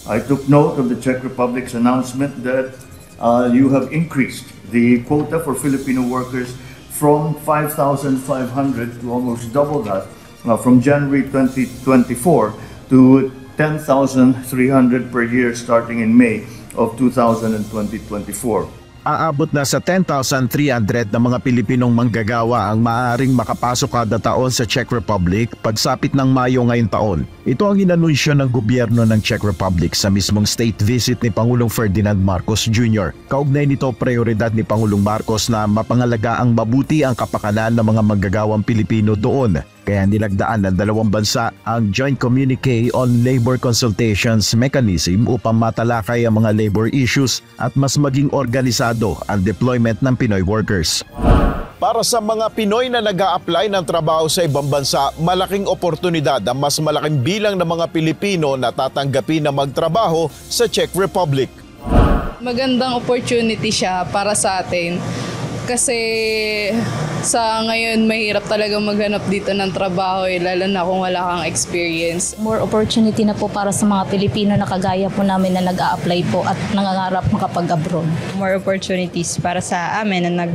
I took note of the Czech Republic's announcement that you have increased the quota for Filipino workers from 5,500 to almost double that from January 2024 to 10,300 per year starting in May of 2024. Aabot na sa 10,300 na mga Pilipinong manggagawa ang maaaring makapasok kada taon sa Czech Republic pagsapit ng Mayo ngayong taon. Ito ang inanunsyo ng gobyerno ng Czech Republic sa mismong state visit ni Pangulong Ferdinand Marcos Jr. Kaugnay nito, prioridad ni Pangulong Marcos na mapangalagaang mabuti ang kapakanan ng mga manggagawang Pilipino doon. Kaya nilagdaan ng dalawang bansa ang Joint Communique on Labor Consultations Mechanism upang matalakay ang mga labor issues at mas maging organisado ang deployment ng Pinoy workers. Para sa mga Pinoy na nag-a-apply ng trabaho sa ibang bansa, malaking oportunidad ang mas malaking bilang ng mga Pilipino na tatanggapin na magtrabaho sa Czech Republic. Magandang opportunity siya para sa atin. Kasi sa ngayon mahirap talaga maghanap dito ng trabaho lalo na kung wala kang experience. More opportunity na po para sa mga Pilipino na kagaya po namin na nag-a-apply po at nangangarap makapag-abroad. More opportunities para sa amin na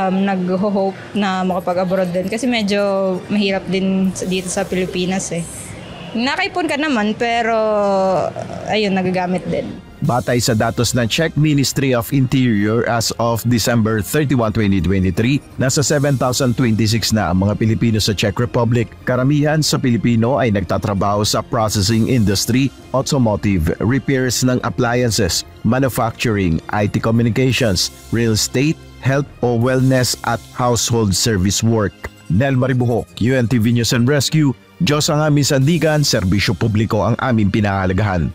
nag-hope na makapag-abroad din kasi medyo mahirap din dito sa Pilipinas eh. Nakaipon ka naman pero ayun, nagagamit din. Batay sa datos ng Czech Ministry of Interior as of December 31, 2023, nasa 7,026 na ang mga Pilipino sa Czech Republic. Karamihan sa Pilipino ay nagtatrabaho sa processing industry, automotive, repairs ng appliances, manufacturing, IT communications, real estate, health o wellness at household service work. Nel Maribuhok, UNTV News and Rescue. Diyos ang aming sandigan, serbisyo publiko ang aming pinahalagahan.